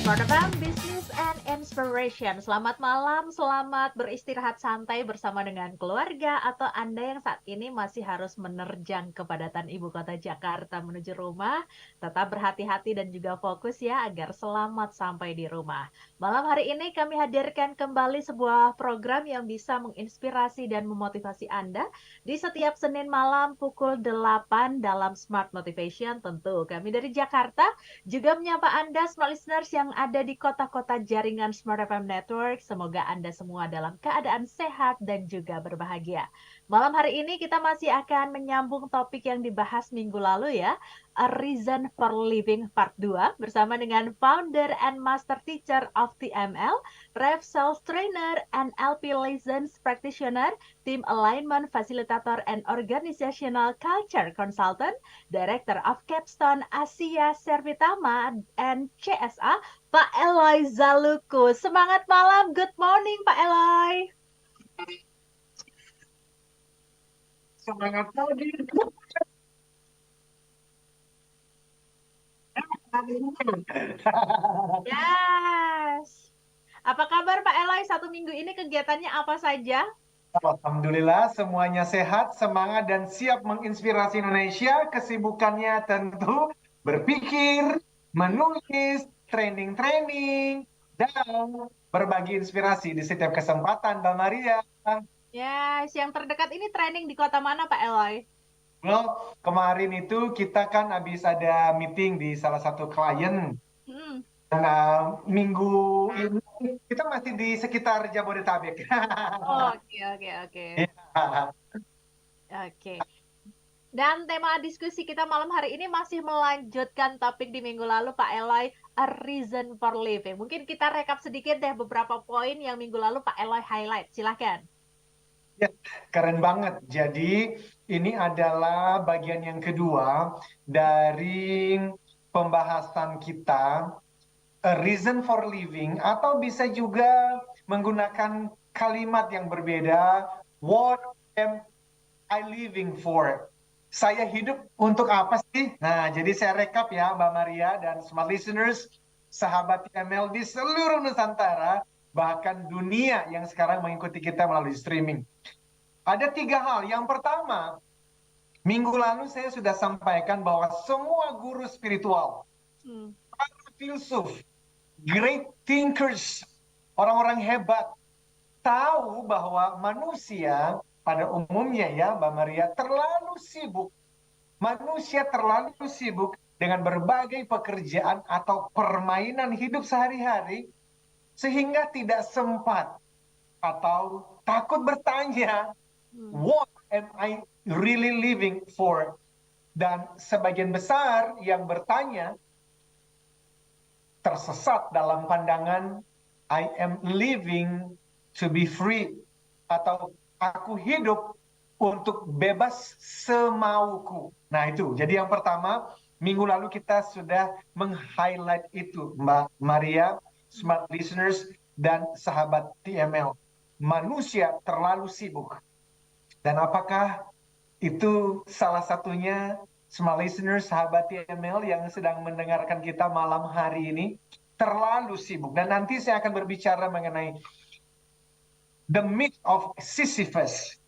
Smart FM Business and Inspiration. Selamat malam, selamat beristirahat santai bersama dengan keluarga atau Anda yang saat ini masih harus menerjang kepadatan ibu kota Jakarta menuju rumah. Tetap berhati-hati dan juga fokus ya agar selamat sampai di rumah. Malam hari ini kami hadirkan kembali sebuah program yang bisa menginspirasi dan memotivasi Anda di setiap Senin malam pukul 8 dalam Smart Motivation tentu. Kami dari Jakarta juga menyapa Anda smart listeners yang ada di kota-kota jaringan Smart FM Network. Semoga Anda semua dalam keadaan sehat dan juga berbahagia. Malam hari ini kita masih akan menyambung topik yang dibahas minggu lalu ya. A Reason for Living Part 2 bersama dengan founder and master teacher of TML, Ref Sales Trainer, and LP License Practitioner, Team Alignment Facilitator and Organizational Culture Consultant, Director of Capstone Asia Servitama and CSA, Pak Eloy Zaluku. Semangat malam, good morning Pak Eloy. Semangat pagi. Yes. Apa kabar Pak Eloy? Satu minggu ini kegiatannya apa saja? Alhamdulillah semuanya sehat, semangat dan siap menginspirasi Indonesia. Kesibukannya tentu berpikir, menulis, training-training, dan berbagi inspirasi di setiap kesempatan, Mbak Maria. Yes, yang terdekat ini training di kota mana Pak Eloy? Well, kemarin itu kita kan habis ada meeting di salah satu klien. Hmm. Dan minggu ini kita masih di sekitar Jabodetabek. Oke. Oke. Dan tema diskusi kita malam hari ini masih melanjutkan topik di minggu lalu Pak Eloy, A Reason for Living. Mungkin kita rekap sedikit deh beberapa poin yang minggu lalu Pak Eloy highlight. Silakan. Ya, keren banget. Jadi ini adalah bagian yang kedua dari pembahasan kita, A Reason for Living, atau bisa juga menggunakan kalimat yang berbeda, What am I living for? Saya hidup untuk apa sih? Nah, jadi saya rekap ya Mbak Maria dan smart listeners, sahabat TML di seluruh Nusantara, bahkan dunia yang sekarang mengikuti kita melalui streaming. Ada 3 hal. Yang pertama, minggu lalu saya sudah sampaikan bahwa semua guru spiritual, para filsuf, great thinkers, orang-orang hebat, tahu bahwa manusia pada umumnya ya Mbak Maria terlalu sibuk. Manusia terlalu sibuk dengan berbagai pekerjaan atau permainan hidup sehari-hari sehingga tidak sempat atau takut bertanya, what am I really living for? Dan sebagian besar yang bertanya tersesat dalam pandangan I am living to be free, atau aku hidup untuk bebas semauku. Nah itu, jadi yang pertama, minggu lalu kita sudah meng-highlight itu, Mbak Maria, smart listeners, dan sahabat TML. Manusia terlalu sibuk. Dan apakah itu salah satunya smart listeners, sahabat TML yang sedang mendengarkan kita malam hari ini? Terlalu sibuk. Dan nanti saya akan berbicara mengenai the myth of Sisyphus.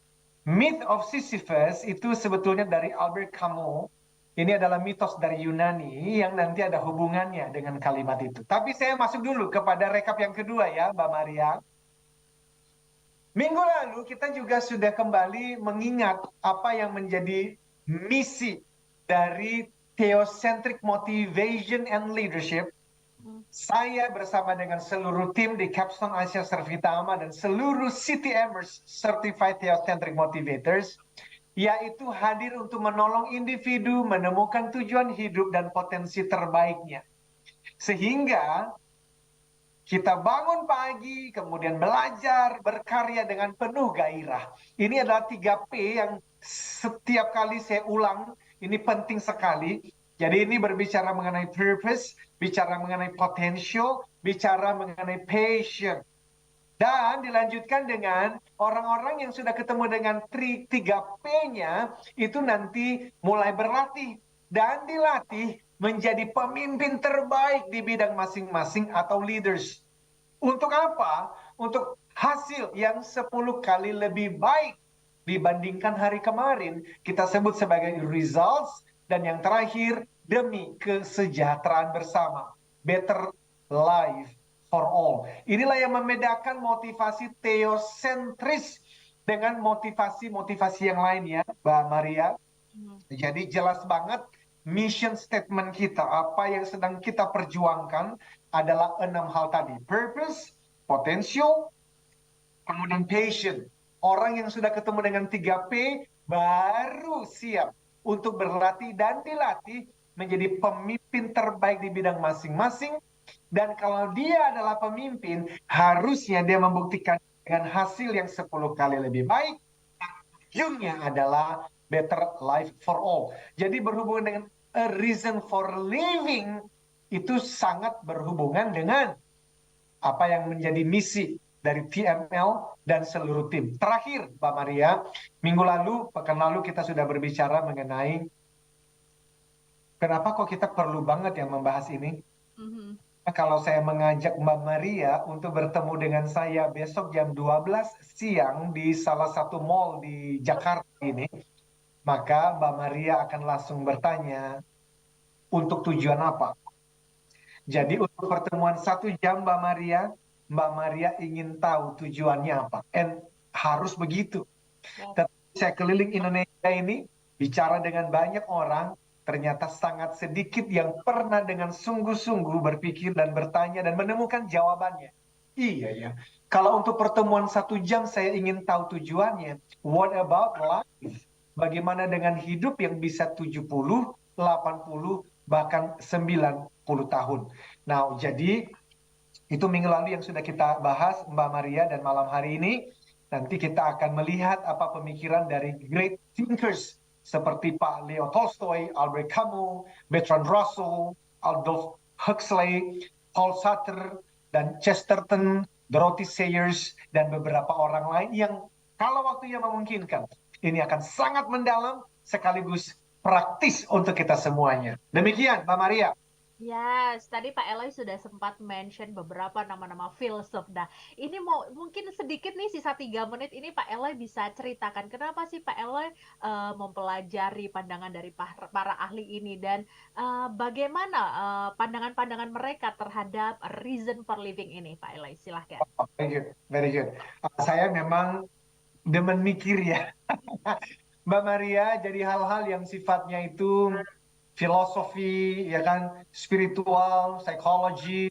Myth of Sisyphus itu sebetulnya dari Albert Camus. Ini adalah mitos dari Yunani yang nanti ada hubungannya dengan kalimat itu. Tapi saya masuk dulu kepada rekap yang kedua ya, Mbak Maria. Minggu lalu kita juga sudah kembali mengingat apa yang menjadi misi dari Theocentric Motivation and Leadership. Saya bersama dengan seluruh tim di Capstone Asia Servitama dan seluruh CTMers, Certified Theocentric Motivators, yaitu hadir untuk menolong individu menemukan tujuan hidup dan potensi terbaiknya. Sehingga kita bangun pagi, kemudian belajar, berkarya dengan penuh gairah. Ini adalah 3P yang setiap kali saya ulang, ini penting sekali. Jadi ini berbicara mengenai purpose, bicara mengenai potential, bicara mengenai passion. Dan dilanjutkan dengan orang-orang yang sudah ketemu dengan 3P-nya, itu nanti mulai berlatih. Dan dilatih menjadi pemimpin terbaik di bidang masing-masing atau leaders. Untuk apa? Untuk hasil yang 10 kali lebih baik dibandingkan hari kemarin. Kita sebut sebagai results. Dan yang terakhir, demi kesejahteraan bersama. Better life for all. Inilah yang membedakan motivasi teosentris dengan motivasi-motivasi yang lain ya, Mbak Maria. Jadi jelas banget mission statement kita, apa yang sedang kita perjuangkan adalah 6 hal tadi. Purpose, potential, kemudian passion. Orang yang sudah ketemu dengan 3P baru siap untuk berlatih dan dilatih menjadi pemimpin terbaik di bidang masing-masing. Dan kalau dia adalah pemimpin, harusnya dia membuktikan dengan hasil yang 10 kali lebih baik. Ujungnya adalah better life for all. Jadi berhubungan dengan a reason for living itu sangat berhubungan dengan apa yang menjadi misi dari TML dan seluruh tim. Terakhir, Mbak Maria, minggu lalu, pekan lalu kita sudah berbicara mengenai kenapa kok kita perlu banget yang membahas ini. Kalau saya mengajak Mbak Maria untuk bertemu dengan saya besok jam 12 siang di salah satu mall di Jakarta ini, maka Mbak Maria akan langsung bertanya, untuk tujuan apa? Jadi untuk pertemuan 1 jam Mbak Maria ingin tahu tujuannya apa. And harus begitu. Tetapi saya keliling Indonesia ini, bicara dengan banyak orang, ternyata sangat sedikit yang pernah dengan sungguh-sungguh berpikir dan bertanya dan menemukan jawabannya. Iya ya, kalau untuk pertemuan 1 jam saya ingin tahu tujuannya, what about life? Bagaimana dengan hidup yang bisa 70, 80, bahkan 90 tahun. Nah, jadi itu minggu lalu yang sudah kita bahas, Mbak Maria, dan malam hari ini nanti kita akan melihat apa pemikiran dari great thinkers seperti Pak Leo Tolstoy, Albert Camus, Bertrand Russell, Aldous Huxley, Paul Sartre, dan Chesterton, Dorothy Sayers, dan beberapa orang lain yang kalau waktunya memungkinkan, ini akan sangat mendalam sekaligus praktis untuk kita semuanya. Demikian, Mbak Maria. Yes, tadi Pak Eloy sudah sempat mention beberapa nama-nama filsuf. Nah, ini mau mungkin sedikit nih sisa 3 menit ini Pak Eloy bisa ceritakan kenapa sih Pak Eloy mempelajari pandangan dari para ahli ini dan bagaimana pandangan-pandangan mereka terhadap reason for living ini, Pak Eloy. Silahkan. Oh, very good, very good. Saya memang demen mikir ya, Mbak Maria. Jadi hal-hal yang sifatnya itu filosofi, ya kan, spiritual, psychology,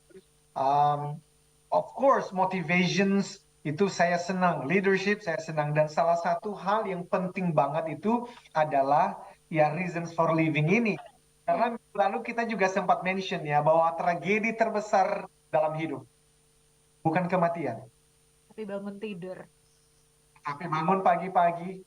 of course, motivations, itu saya senang. Leadership saya senang. Dan salah satu hal yang penting banget itu adalah ya reasons for living ini. Karena minggu lalu kita juga sempat mention ya bahwa tragedi terbesar dalam hidup bukan kematian, Tapi bangun tidur. tapi bangun pagi-pagi,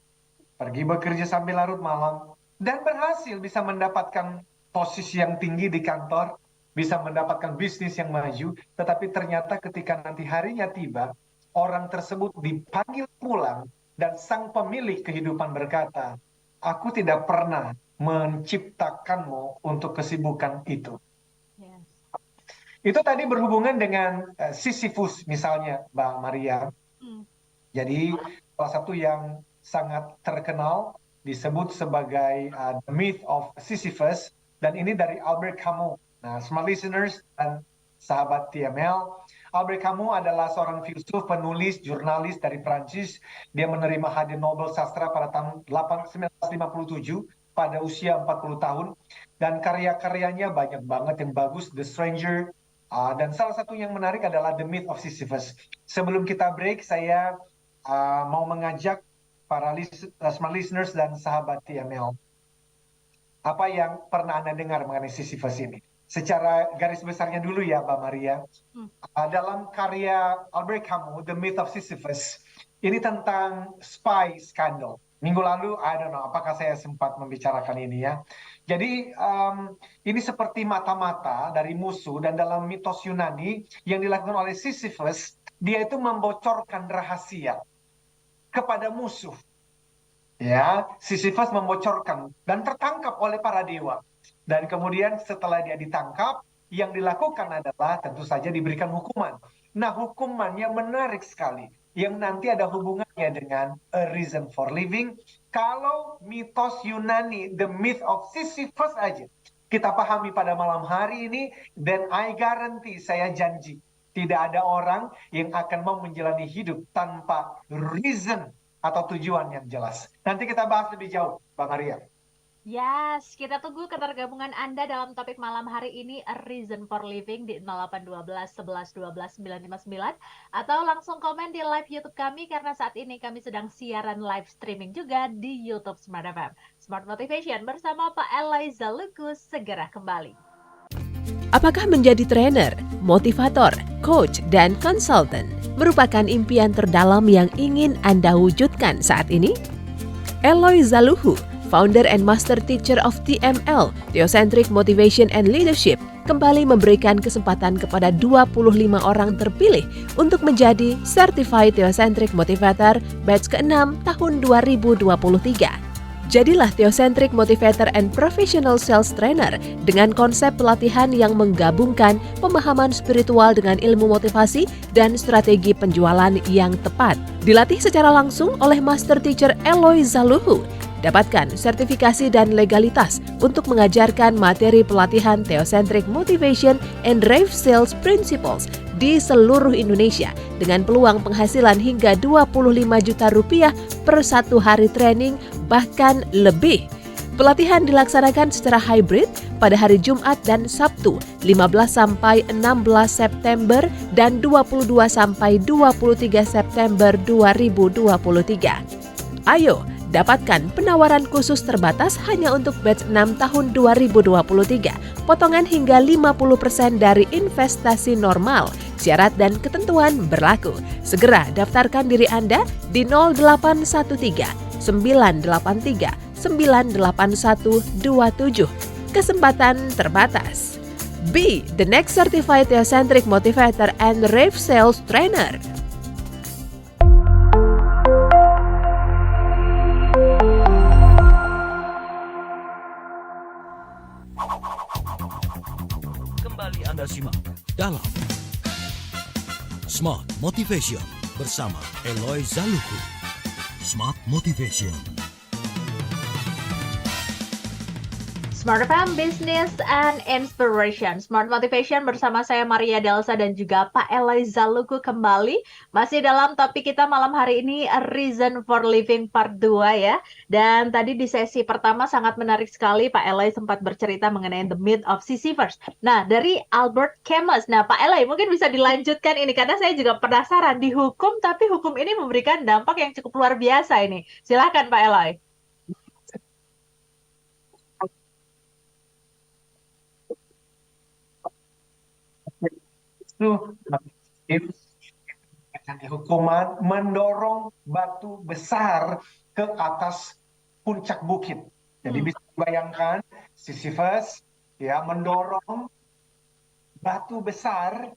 pergi bekerja sampai larut malam, dan berhasil bisa mendapatkan posisi yang tinggi di kantor, bisa mendapatkan bisnis yang maju, tetapi ternyata ketika nanti harinya tiba, orang tersebut dipanggil pulang, dan sang pemilik kehidupan berkata, aku tidak pernah menciptakanmu untuk kesibukan itu. Yes. Itu tadi berhubungan dengan Sisyphus misalnya, Mbak Maria. Jadi salah satu yang sangat terkenal disebut sebagai The Myth of Sisyphus, dan ini dari Albert Camus. Nah, smart listeners dan sahabat TML, Albert Camus adalah seorang filsuf, penulis, jurnalis dari Prancis. Dia menerima hadiah Nobel sastra pada tahun 1957 pada usia 40 tahun, dan karya-karyanya banyak banget yang bagus, The Stranger, dan salah satu yang menarik adalah The Myth of Sisyphus. Sebelum kita break, saya mau mengajak para smart listeners dan sahabat TML. Apa yang pernah Anda dengar mengenai Sisyphus ini? Secara garis besarnya dulu ya, Mbak Maria. Dalam karya Albert Camus, The Myth of Sisyphus, ini tentang spy scandal. Minggu lalu, I don't know, apakah saya sempat membicarakan ini ya. Jadi, ini seperti mata-mata dari musuh, dan dalam mitos Yunani yang dilakukan oleh Sisyphus, dia itu membocorkan rahasia kepada musuh. Ya, Sisyphus membocorkan dan tertangkap oleh para dewa. Dan kemudian setelah dia ditangkap, yang dilakukan adalah tentu saja diberikan hukuman. Nah, hukumannya menarik sekali. Yang nanti ada hubungannya dengan A Reason for Living. Kalau mitos Yunani, The Myth of Sisyphus aja, kita pahami pada malam hari ini, then I guarantee, saya janji, tidak ada orang yang akan mau menjalani hidup tanpa reason atau tujuan yang jelas. Nanti kita bahas lebih jauh, Bang Arya. Yes, kita tunggu ketergabungan Anda dalam topik malam hari ini A Reason for Living di 0812 11 12 959 atau langsung komen di live YouTube kami karena saat ini kami sedang siaran live streaming juga di YouTube Smart FM. Smart Motivation bersama Pak Eloy Zaluku segera kembali. Apakah menjadi trainer, motivator, coach, dan konsultan merupakan impian terdalam yang ingin Anda wujudkan saat ini? Eloy Zaluhu, founder and master teacher of TML, Theocentric Motivation and Leadership, kembali memberikan kesempatan kepada 25 orang terpilih untuk menjadi Certified Theocentric Motivator batch ke-6 tahun 2023. Jadilah Theocentric Motivator and Professional Sales Trainer dengan konsep pelatihan yang menggabungkan pemahaman spiritual dengan ilmu motivasi dan strategi penjualan yang tepat. Dilatih secara langsung oleh Master Teacher Eloy Zaluhu. Dapatkan sertifikasi dan legalitas untuk mengajarkan materi pelatihan Theocentric Motivation and Rave Sales Principles di seluruh Indonesia dengan peluang penghasilan hingga 25 juta rupiah per satu hari training bahkan lebih. Pelatihan dilaksanakan secara hybrid pada hari Jumat dan Sabtu 15 sampai 16 September dan 22 sampai 23 September 2023. Ayo, dapatkan penawaran khusus terbatas hanya untuk batch 6 tahun 2023. Potongan hingga 50% dari investasi normal. Syarat dan ketentuan berlaku. Segera daftarkan diri Anda di 0813 983 98127. Kesempatan terbatas. Be the next certified Theocentric Motivator and Rave Sales Trainer. Kembali Anda simak dalam Smart Motivation bersama Eloy Zaluku. Smart Motivation. Smart FM Business and Inspiration. Smart Motivation bersama saya Maria Delsa dan juga Pak Eloy Zaluku kembali. Masih dalam topik kita malam hari ini A Reason for Living Part 2 ya. Dan tadi di sesi pertama sangat menarik sekali Pak Eloy sempat bercerita mengenai The Myth of Sisyphus. Nah, dari Albert Camus. Nah, Pak Eloy mungkin bisa dilanjutkan ini karena saya juga penasaran dihukum tapi hukum ini memberikan dampak yang cukup luar biasa ini. Silakan Pak Eloy. Hukuman mendorong batu besar ke atas puncak bukit. Jadi bisa dibayangkan Sisyphus ya mendorong batu besar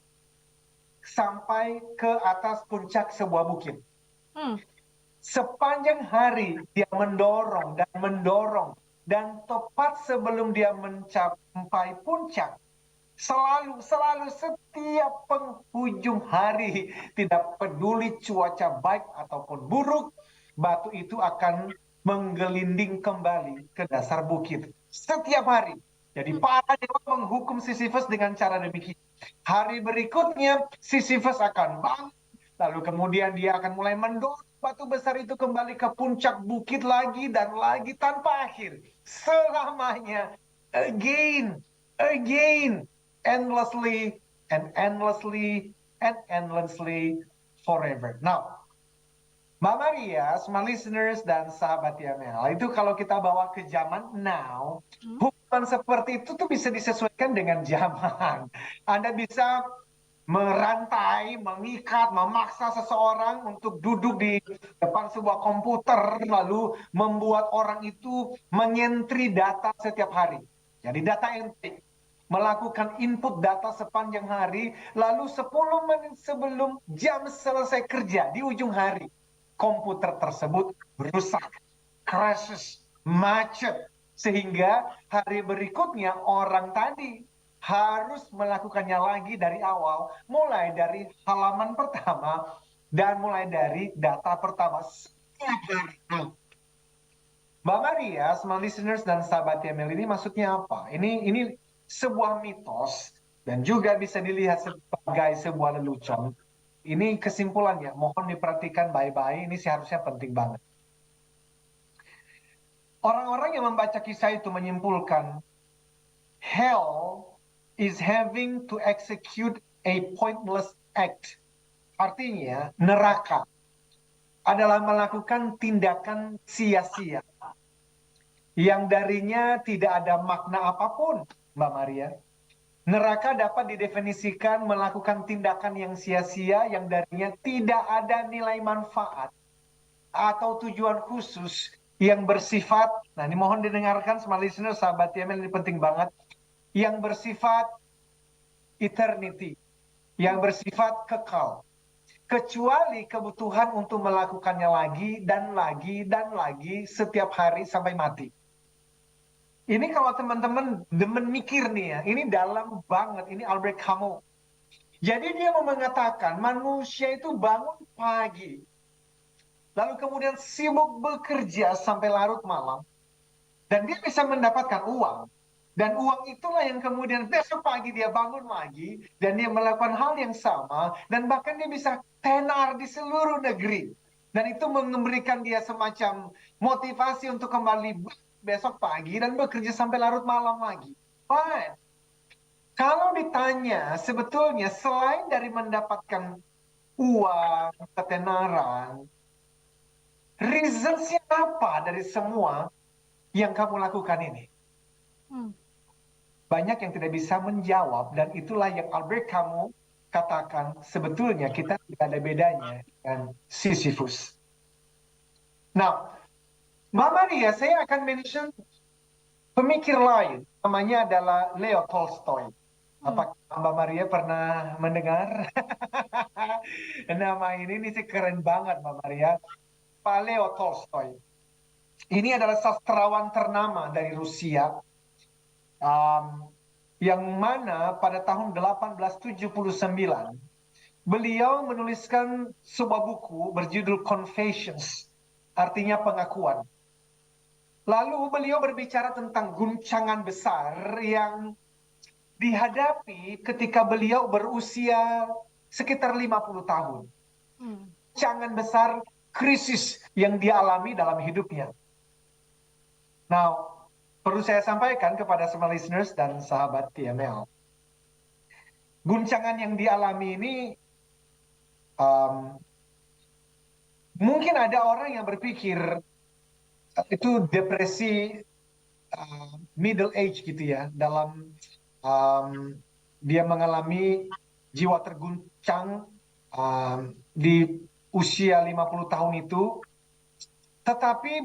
sampai ke atas puncak sebuah bukit. Sepanjang hari dia mendorong dan tepat sebelum dia mencapai puncak, selalu setiap penghujung hari, tidak peduli cuaca baik ataupun buruk, batu itu akan menggelinding kembali ke dasar bukit setiap hari. Jadi para dewa menghukum Sisyphus dengan cara demikian. Hari berikutnya Sisyphus akan bangun, lalu kemudian dia akan mulai mendorong batu besar itu kembali ke puncak bukit lagi dan lagi tanpa akhir, selamanya, again, endlessly and endlessly and endlessly forever. Now, Mbak Maria, smart listeners dan sahabat YML, itu kalau kita bawa ke zaman now, hukuman seperti itu tuh bisa disesuaikan dengan zaman. Anda bisa merantai, mengikat, memaksa seseorang untuk duduk di depan sebuah komputer, lalu membuat orang itu menyentri data setiap hari. Jadi data entry. Melakukan input data sepanjang hari, lalu 10 menit sebelum jam selesai kerja di ujung hari, komputer tersebut rusak, crashes, macet, Sehingga hari berikutnya orang tadi harus melakukannya lagi dari awal, mulai dari halaman pertama dan mulai dari data pertama setiap hari. Mbak Maria, semua listeners dan sahabat YML ini maksudnya apa? Ini sebuah mitos dan juga bisa dilihat sebagai sebuah lelucon. Ini kesimpulannya, mohon diperhatikan baik-baik, ini seharusnya penting banget. Orang-orang yang membaca kisah itu menyimpulkan, hell is having to execute a pointless act. Artinya, neraka adalah melakukan tindakan sia-sia yang darinya tidak ada makna apapun, Mbak Maria. Neraka dapat didefinisikan melakukan tindakan yang sia-sia yang darinya tidak ada nilai manfaat atau tujuan khusus yang bersifat, nah ini mohon didengarkan semua listener, sahabat YML, ini penting banget, yang bersifat eternity, yang bersifat kekal. Kecuali kebutuhan untuk melakukannya lagi dan lagi dan lagi setiap hari sampai mati. Ini kalau teman-teman demen mikir nih ya, ini dalam banget, ini Albert Camus. Jadi dia mau mengatakan manusia itu bangun pagi, lalu kemudian sibuk bekerja sampai larut malam, dan dia bisa mendapatkan uang. Dan uang itulah yang kemudian besok pagi dia bangun lagi, dan dia melakukan hal yang sama, dan bahkan dia bisa tenar di seluruh negeri. Dan itu memberikan dia semacam motivasi untuk kembali besok pagi dan bekerja sampai larut malam lagi. Fine. Kalau ditanya, sebetulnya selain dari mendapatkan uang, ketenaran, reasons apa dari semua yang kamu lakukan ini? Banyak yang tidak bisa menjawab, dan itulah yang Albert Camus katakan, sebetulnya kita tidak ada bedanya dengan Sisyphus. Nah, Mbak Maria, saya akan mention pemikir lain, namanya adalah Leo Tolstoy. Apakah Mbak Maria pernah mendengar? Nama ini sih keren banget, Mbak Maria. Pak Leo Tolstoy. Ini adalah sastrawan ternama dari Rusia, yang mana pada tahun 1879 beliau menuliskan sebuah buku berjudul Confessions, artinya pengakuan. Lalu beliau berbicara tentang guncangan besar yang dihadapi ketika beliau berusia sekitar 50 tahun. Guncangan besar, krisis yang dia alami dalam hidupnya. Now, perlu saya sampaikan kepada semua listeners dan sahabat TML. Guncangan yang dialami ini, mungkin ada orang yang berpikir itu depresi middle age gitu ya, dalam dia mengalami jiwa terguncang di usia 50 tahun itu, tetapi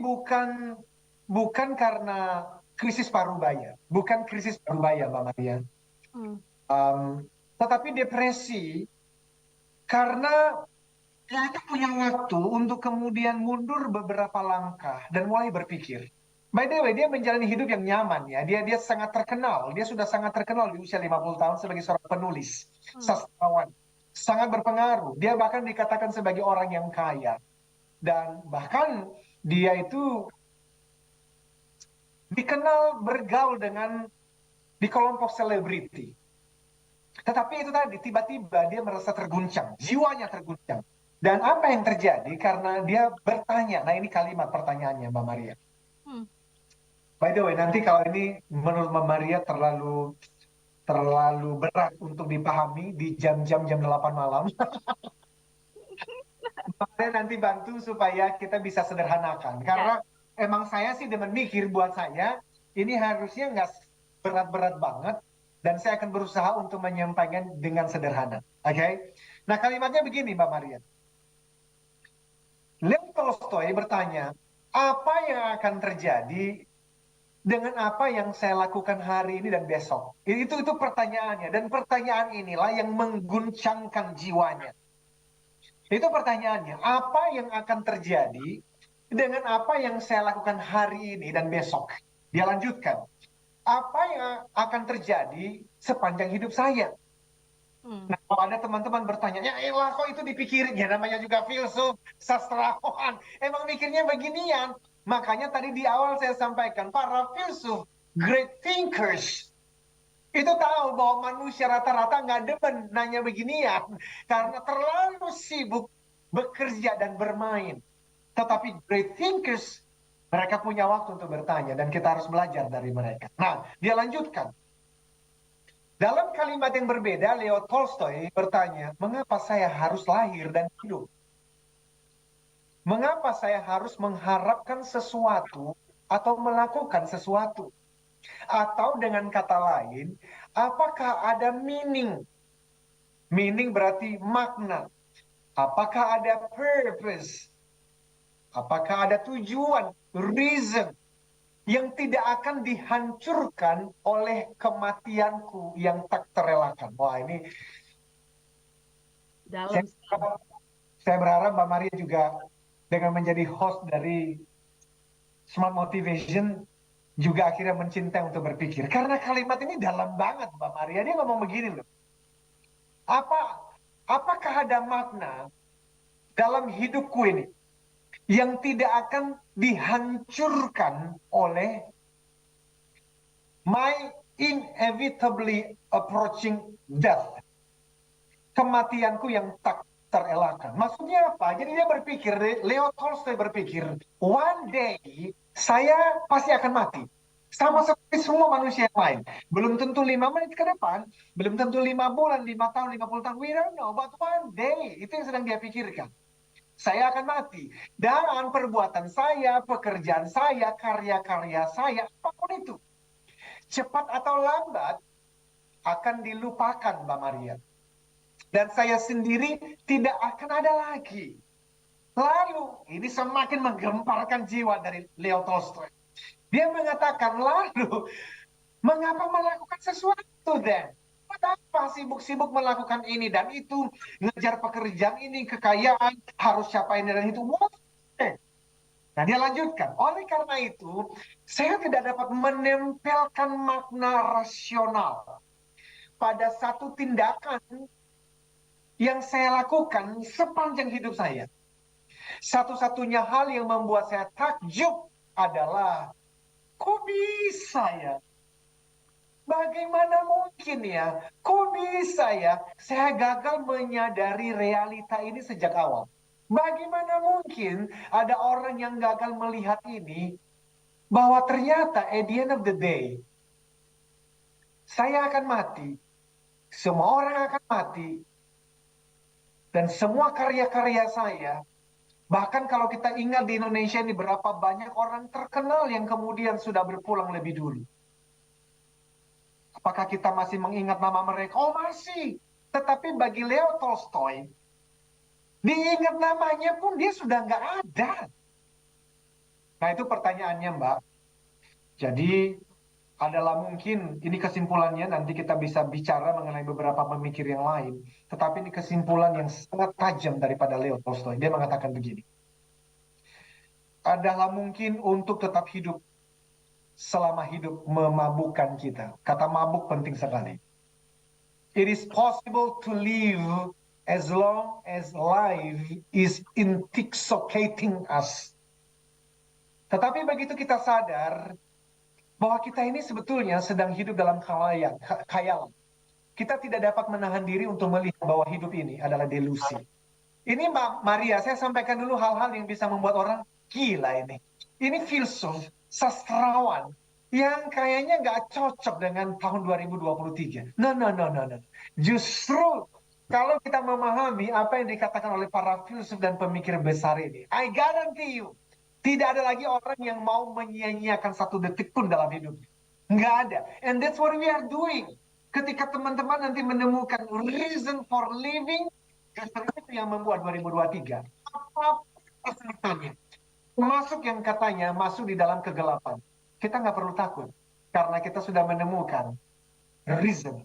bukan karena krisis parubaya, bukan krisis parubaya, Mbak Maria, tetapi depresi karena dia punya waktu untuk kemudian mundur beberapa langkah dan mulai berpikir. By the way, dia menjalani hidup yang nyaman ya. Dia sangat terkenal. Dia sudah sangat terkenal di usia 50 tahun sebagai seorang penulis, sastrawan. Sangat berpengaruh. Dia bahkan dikatakan sebagai orang yang kaya. Dan bahkan dia itu dikenal bergaul di kelompok selebriti. Tetapi itu tadi, tiba-tiba dia merasa terguncang. Jiwanya terguncang. Dan apa yang terjadi? Karena dia bertanya. Nah, ini kalimat pertanyaannya, Mbak Maria. By the way, nanti kalau ini menurut Mbak Maria terlalu berat untuk dipahami di jam-jam 8 malam, Mbak Maria nanti bantu supaya kita bisa sederhanakan. Karena emang saya sih demen mikir, buat saya ini harusnya nggak berat-berat banget, dan saya akan berusaha untuk menyampaikan dengan sederhana. Oke? Nah, kalimatnya begini, Mbak Maria. Leo Tolstoy bertanya, apa yang akan terjadi dengan apa yang saya lakukan hari ini dan besok? Itu pertanyaannya, dan pertanyaan inilah yang mengguncangkan jiwanya. Itu pertanyaannya, apa yang akan terjadi dengan apa yang saya lakukan hari ini dan besok? Dia lanjutkan, apa yang akan terjadi sepanjang hidup saya? Nah, kalau ada teman-teman bertanya, ya elah kok itu dipikirin? Ya namanya juga filsuf, sastrawan. Emang mikirnya beginian. Makanya tadi di awal saya sampaikan, para filsuf, great thinkers, itu tahu bahwa manusia rata-rata nggak demen nanya beginian. Karena terlalu sibuk bekerja dan bermain. Tetapi great thinkers, mereka punya waktu untuk bertanya. Dan kita harus belajar dari mereka. Nah, dia lanjutkan. Dalam kalimat yang berbeda, Leo Tolstoy bertanya, mengapa saya harus lahir dan hidup? Mengapa saya harus mengharapkan sesuatu atau melakukan sesuatu? Atau dengan kata lain, apakah ada meaning? Meaning berarti makna. Apakah ada purpose? Apakah ada tujuan, reason, yang tidak akan dihancurkan oleh kematianku yang tak terelakkan? Wah, ini Dalam. saya berharap Mbak Maria juga dengan menjadi host dari Smart Motivation juga akhirnya mencintai untuk berpikir. Karena kalimat ini dalam banget Mbak Maria. Dia ngomong begini loh. Apakah ada makna dalam hidupku ini yang tidak akan dihancurkan oleh my inevitably approaching death? Kematianku yang tak terelakkan. Maksudnya apa? Jadi dia berpikir, Leo Tolstoy berpikir, one day saya pasti akan mati. Sama seperti semua manusia yang lain. Belum tentu 5 menit ke depan, belum tentu 5 bulan, 5 tahun, 50 tahun. We don't know, but one day. Itu yang sedang dia pikirkan. Saya akan mati. Dan perbuatan saya, pekerjaan saya, karya-karya saya, apapun itu. Cepat atau lambat akan dilupakan, Mbak Maria. Dan saya sendiri tidak akan ada lagi. Lalu, ini semakin menggemparkan jiwa dari Leo Tolstoy. Dia mengatakan, lalu, mengapa melakukan sesuatu, Dan? Kenapa sibuk-sibuk melakukan ini dan itu, ngejar pekerjaan ini, kekayaan, harus capai ini dan itu. Nah, dia lanjutkan. Oleh karena itu, saya tidak dapat menempelkan makna rasional pada satu tindakan yang saya lakukan sepanjang hidup saya. Satu-satunya hal yang membuat saya takjub adalah, kok bisa ya? Bagaimana mungkin ya? Kok bisa ya? Saya gagal menyadari realita ini sejak awal. Bagaimana mungkin ada orang yang gagal melihat ini, bahwa ternyata at the end of the day, saya akan mati. Semua orang akan mati. Dan semua karya-karya saya, bahkan kalau kita ingat di Indonesia ini berapa banyak orang terkenal yang kemudian sudah berpulang lebih dulu. Apakah kita masih mengingat nama mereka? Oh masih. Tetapi bagi Leo Tolstoy, diingat namanya pun dia sudah nggak ada. Nah itu pertanyaannya Mbak. Jadi adalah mungkin, ini kesimpulannya, nanti kita bisa bicara mengenai beberapa pemikir yang lain. Tetapi ini kesimpulan yang sangat tajam daripada Leo Tolstoy. Dia mengatakan begini. Adalah mungkin untuk tetap hidup selama hidup memabukkan kita. Kata mabuk penting sekali. It is possible to live as long as life is intoxicating us. Tetapi begitu kita sadar bahwa kita ini sebetulnya sedang hidup dalam khayalan. Kita tidak dapat menahan diri untuk melihat bahwa hidup ini adalah delusi. Ini Mbak Maria, saya sampaikan dulu hal-hal yang bisa membuat orang gila ini. Ini filsuf, sastrawan, yang kayaknya nggak cocok dengan tahun 2023. No. Justru kalau kita memahami apa yang dikatakan oleh para filsuf dan pemikir besar ini, I guarantee you, tidak ada lagi orang yang mau menyia-nyiakan satu detik pun dalam hidupnya. Nggak ada. And that's what we are doing. Ketika teman-teman nanti menemukan reason for living, itu yang membuat 2023. Apa kesulitannya? Termasuk yang katanya masuk di dalam kegelapan. Kita nggak perlu takut. Karena kita sudah menemukan reason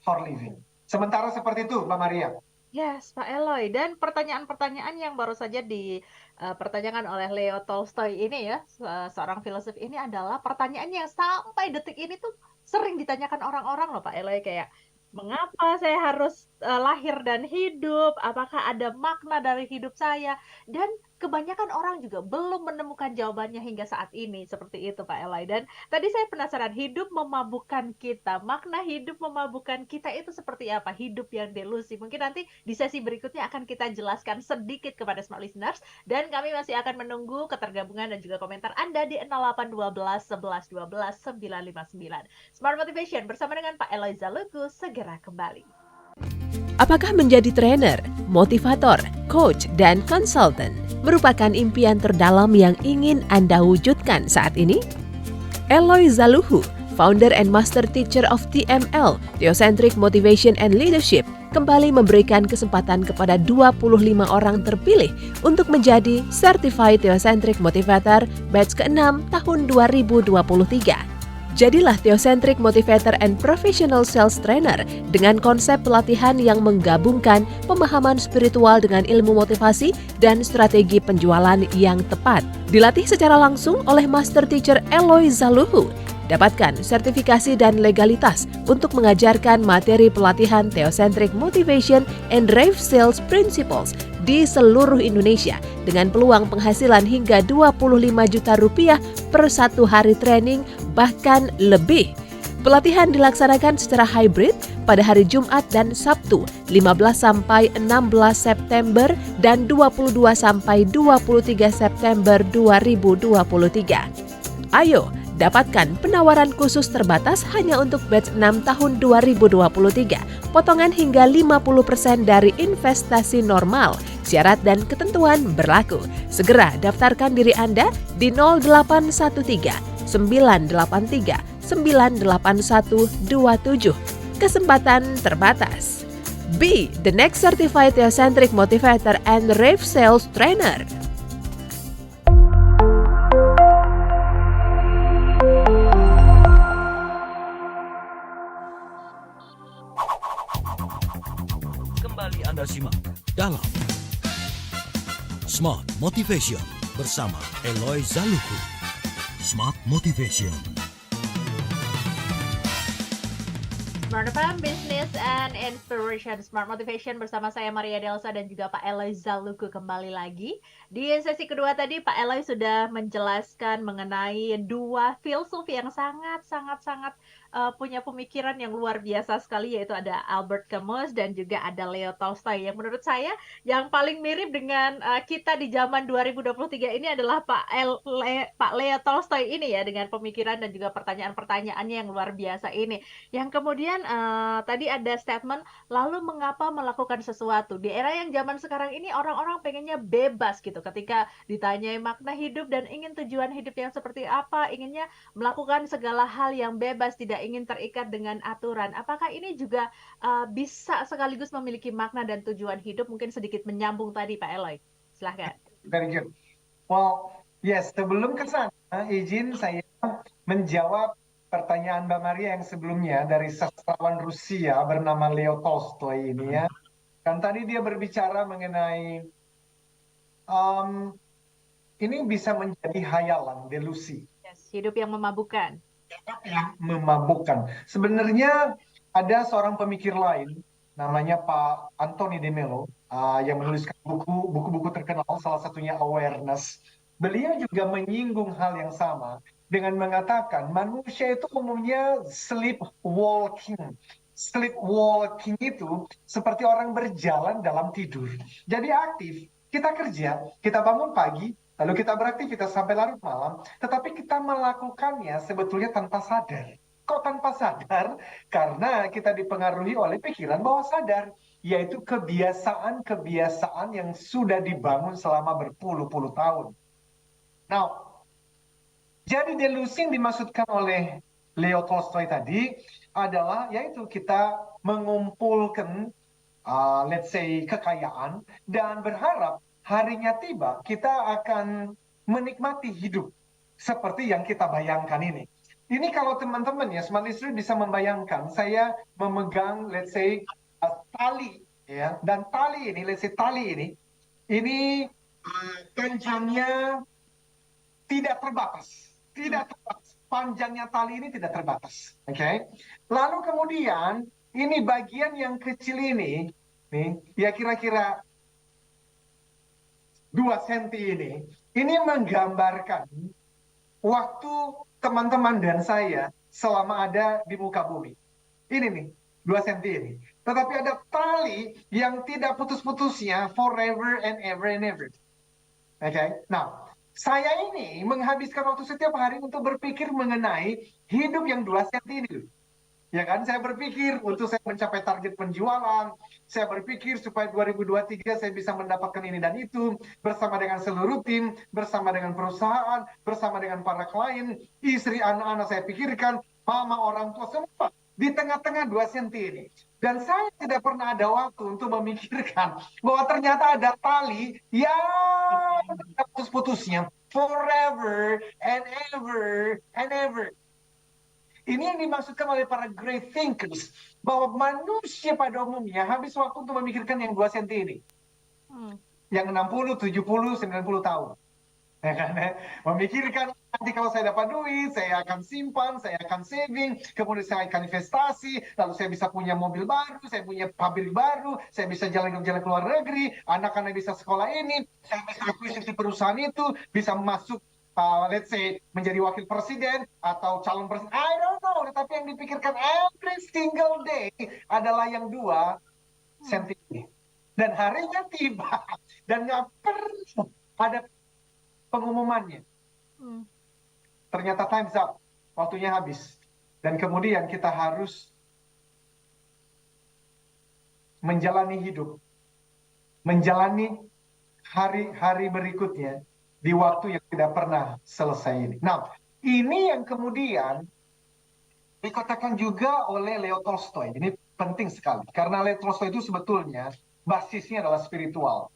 for living. Sementara seperti itu, Mbak Maria. Yes, Pak Eloy. Dan pertanyaan-pertanyaan yang baru saja dipertanyakan oleh Leo Tolstoy ini ya, seorang filosof ini adalah pertanyaan yang sampai detik ini tuh sering ditanyakan orang-orang loh Pak Eloy, kayak mengapa saya harus lahir dan hidup? Apakah ada makna dari hidup saya? Dan kebanyakan orang juga belum menemukan jawabannya hingga saat ini, seperti itu Pak Eloy. Dan tadi saya penasaran, hidup memabukkan kita, makna hidup memabukkan kita itu seperti apa? Hidup yang delusi. Mungkin nanti di sesi berikutnya akan kita jelaskan sedikit kepada smart listeners, dan kami masih akan menunggu ketergabungan dan juga komentar Anda di 0812 11 12 959. Smart Motivation bersama dengan Pak Eloy Zaluku segera kembali. Apakah menjadi trainer, motivator, coach, dan konsultan merupakan impian terdalam yang ingin Anda wujudkan saat ini? Eloy Zaluhu, founder and master teacher of TML, Theocentric Motivation and Leadership, kembali memberikan kesempatan kepada 25 orang terpilih untuk menjadi Certified Theocentric Motivator batch ke-6 tahun 2023. Jadilah Theocentric Motivator and Professional Sales Trainer dengan konsep pelatihan yang menggabungkan pemahaman spiritual dengan ilmu motivasi dan strategi penjualan yang tepat. Dilatih secara langsung oleh Master Teacher Eloy Zaluhu. Dapatkan sertifikasi dan legalitas untuk mengajarkan materi pelatihan Theocentric Motivation and Drive Sales Principles di seluruh Indonesia dengan peluang penghasilan hingga 25 juta rupiah per satu hari training bahkan lebih. Pelatihan dilaksanakan secara hybrid pada hari Jumat dan Sabtu 15 sampai 16 September dan 22 sampai 23 September 2023. Ayo, dapatkan penawaran khusus terbatas hanya untuk batch 6 tahun 2023. Potongan hingga 50% dari investasi normal. Syarat dan ketentuan berlaku. Segera daftarkan diri Anda di 0813 983 98127. Kesempatan terbatas. Be the next certified Theocentric Motivator and Drive Sales Trainer. Kembali Anda simak dalam Smart Motivation bersama Eloy Zaluku. Smart Motivation. Smart FM, Business and Inspiration. Smart Motivation bersama saya Maria Delsa dan juga Pak Eloy Zaluku kembali lagi. Di sesi kedua tadi Pak Eloy sudah menjelaskan mengenai dua filsuf yang sangat punya pemikiran yang luar biasa sekali, yaitu ada Albert Camus dan juga ada Leo Tolstoy. Yang menurut saya yang paling mirip dengan kita di zaman 2023 ini adalah Pak Leo Tolstoy ini ya, dengan pemikiran dan juga pertanyaan-pertanyaannya yang luar biasa ini. Yang kemudian tadi ada statement, lalu mengapa melakukan sesuatu? Di era yang zaman sekarang ini orang-orang pengennya bebas gitu, ketika ditanyai makna hidup dan ingin tujuan hidup yang seperti apa, inginnya melakukan segala hal yang bebas, tidak ingin terikat dengan aturan. Apakah ini juga bisa sekaligus memiliki makna dan tujuan hidup? Mungkin sedikit menyambung tadi Pak Eloy. Silahkan. Very good. Well, yes, sebelum ke sana, izin saya menjawab pertanyaan Mbak Maria yang sebelumnya dari sastrawan Rusia bernama Leo Tolstoy ini ya. Dan tadi dia berbicara mengenai ini bisa menjadi hayalan, delusi. Yes, hidup yang memabukkan. Yang memabukkan. Sebenarnya ada seorang pemikir lain, namanya Pak Anthony de Mello, yang menuliskan buku-buku terkenal, salah satunya Awareness. Beliau juga menyinggung hal yang sama dengan mengatakan manusia itu umumnya sleepwalking. Sleepwalking itu seperti orang berjalan dalam tidur. Jadi aktif, kita kerja, kita bangun pagi, lalu kita beraktivitas sampai larut malam, tetapi kita melakukannya sebetulnya tanpa sadar. Kok tanpa sadar? Karena kita dipengaruhi oleh pikiran bawah sadar, yaitu kebiasaan-kebiasaan yang sudah dibangun selama berpuluh-puluh tahun. Nah, jadi delusi yang dimaksudkan oleh Leo Tolstoy tadi adalah yaitu kita mengumpulkan let's say kekayaan dan berharap harinya tiba kita akan menikmati hidup seperti yang kita bayangkan ini. Ini kalau teman-teman ya smart listener bisa membayangkan saya memegang let's say tali ya. Dan tali ini, let's say tali ini panjangnya tidak terbatas, tidak terbatas. Panjangnya tali ini tidak terbatas, oke? Lalu kemudian ini bagian yang kecil ini, nih, ya kira-kira 2 senti ini menggambarkan waktu teman-teman dan saya selama ada di muka bumi. Ini nih, 2 senti ini. Tetapi ada tali yang tidak putus-putusnya forever and ever and ever. Oke, nah, saya ini menghabiskan waktu setiap hari untuk berpikir mengenai hidup yang 2 senti ini. Ya kan, saya berpikir untuk saya mencapai target penjualan, saya berpikir supaya 2023 saya bisa mendapatkan ini dan itu, bersama dengan seluruh tim, bersama dengan perusahaan, bersama dengan para klien, istri, anak-anak saya pikirkan, mama, orang tua, semua di tengah-tengah 2 senti ini. Dan saya tidak pernah ada waktu untuk memikirkan bahwa ternyata ada tali yang tidak putus-putusnya, forever and ever and ever. Ini yang dimaksudkan oleh para great thinkers, bahwa manusia pada umumnya habis waktu untuk memikirkan yang 2 senti ini. Yang 60, 70, 90 tahun. Ya kan, ya? Memikirkan nanti kalau saya dapat duit, saya akan simpan, saya akan saving, kemudian saya akan investasi, lalu saya bisa punya mobil baru, saya punya pabrik baru, saya bisa jalan-jalan ke luar negeri, anak-anak bisa sekolah ini, saya bisa akuisisi perusahaan itu, bisa masuk let's say menjadi wakil presiden atau calon presiden, I don't know. Tetapi yang dipikirkan every single day adalah yang 2 senti ini. Dan harinya tiba dan nggak pernah ada pengumumannya. Ternyata time's up, waktunya habis. Dan kemudian kita harus menjalani hidup, menjalani hari-hari berikutnya di waktu yang tidak pernah selesai ini. Nah, ini yang kemudian dikatakan juga oleh Leo Tolstoy. Ini penting sekali. Karena Leo Tolstoy itu sebetulnya basisnya adalah spiritual.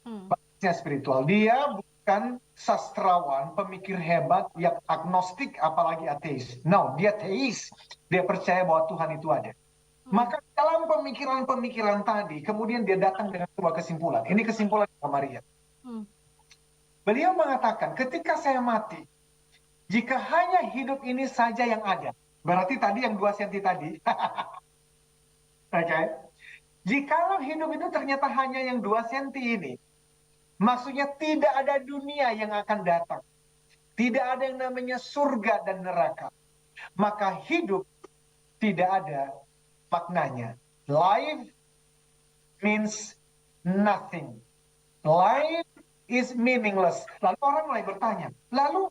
Basisnya spiritual. Dia bukan sastrawan, pemikir hebat yang agnostik, apalagi ateis. No, dia teis. Dia percaya bahwa Tuhan itu ada. Maka dalam pemikiran-pemikiran tadi, kemudian dia datang dengan sebuah kesimpulan. Ini kesimpulan Maria. Beliau mengatakan, ketika saya mati, jika hanya hidup ini saja yang ada, berarti tadi yang 2 senti tadi, okay? Jikalau hidup itu ternyata hanya yang 2 senti ini, maksudnya tidak ada dunia yang akan datang. Tidak ada yang namanya surga dan neraka. Maka hidup tidak ada maknanya. Life means nothing. Life is meaningless. Lalu orang mulai bertanya, lalu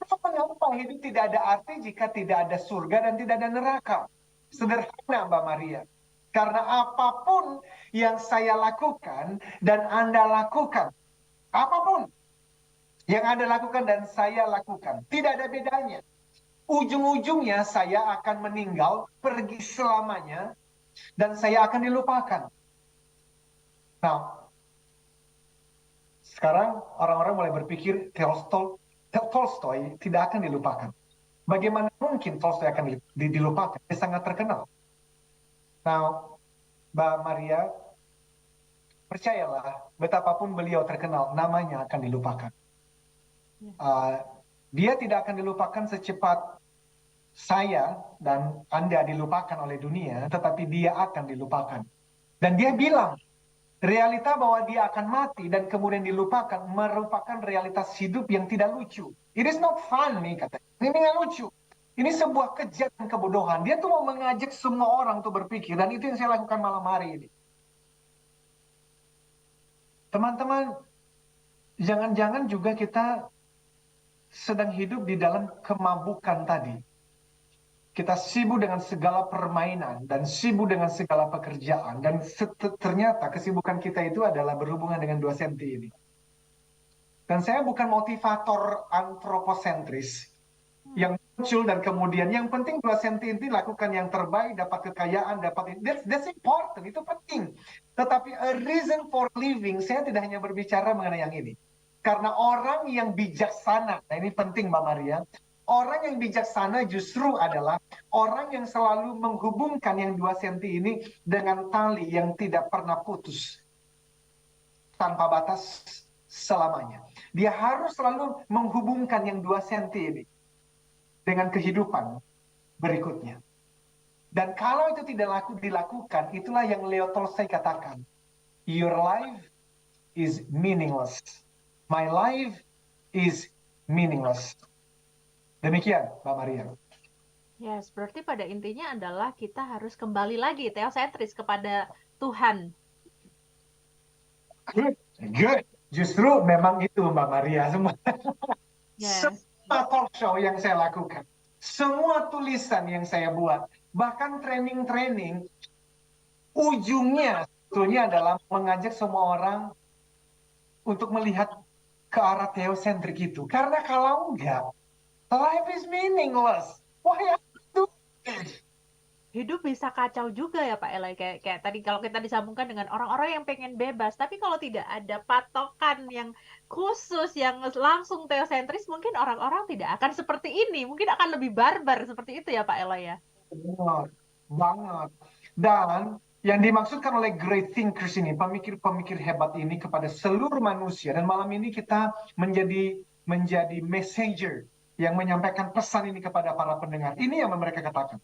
mengapa hidup tidak ada arti jika tidak ada surga dan tidak ada neraka? Sederhana, Mbak Maria. Karena apapun yang saya lakukan dan Anda lakukan, apapun yang Anda lakukan dan saya lakukan, tidak ada bedanya. Ujung-ujungnya saya akan meninggal, pergi selamanya, dan saya akan dilupakan. Nah, sekarang orang-orang mulai berpikir Tolstoy tidak akan dilupakan. Bagaimana mungkin Tolstoy akan dilupakan? Dia sangat terkenal. Nah, Mbak Maria, percayalah, betapapun beliau terkenal, namanya akan dilupakan. Dia tidak akan dilupakan secepat saya dan Anda dilupakan oleh dunia, tetapi dia akan dilupakan. Dan dia bilang, realita bahwa dia akan mati dan kemudian dilupakan merupakan realitas hidup yang tidak lucu. It is not fun nih katanya. Ini nggak lucu. Ini sebuah kejahatan kebodohan. Dia tuh mau mengajak semua orang untuk berpikir. Dan itu yang saya lakukan malam hari ini. Teman-teman, jangan-jangan juga kita sedang hidup di dalam kemabukan tadi. Kita sibuk dengan segala permainan dan sibuk dengan segala pekerjaan. Dan ternyata kesibukan kita itu adalah berhubungan dengan 2 senti ini. Dan saya bukan motivator antroposentris yang muncul dan kemudian yang penting 2 senti ini lakukan yang terbaik, dapat kekayaan, dapat that's important, itu penting. Tetapi a reason for living, saya tidak hanya berbicara mengenai yang ini. Karena orang yang bijaksana, nah ini penting Mbak Maria, Orang yang bijaksana justru adalah orang yang selalu menghubungkan yang 2 senti ini dengan tali yang tidak pernah putus tanpa batas selamanya. Dia harus selalu menghubungkan yang 2 senti ini dengan kehidupan berikutnya. Dan kalau itu tidak dilakukan, itulah yang Leo Tolstoy katakan. Your life is meaningless. My life is meaningless. Demikian, Mbak Maria. Yes, berarti pada intinya adalah kita harus kembali lagi teosentris kepada Tuhan. Good. Justru memang itu Mbak Maria. Yes. Semua talk show yang saya lakukan, semua tulisan yang saya buat, bahkan training-training, ujungnya sebetulnya adalah mengajak semua orang untuk melihat ke arah teosentrik itu. Karena kalau enggak, life is meaningless. Why do it? Hidup bisa kacau juga ya Pak Elay, kayak tadi kalau kita disambungkan dengan orang-orang yang pengen bebas, tapi kalau tidak ada patokan yang khusus, yang langsung teosentris, mungkin orang-orang tidak akan seperti ini, mungkin akan lebih barbar seperti itu ya Pak Elay ya. Benar, banget. Dan yang dimaksudkan oleh great thinkers ini, pemikir-pemikir hebat ini kepada seluruh manusia, dan malam ini kita menjadi messenger yang menyampaikan pesan ini kepada para pendengar. Ini yang mereka katakan.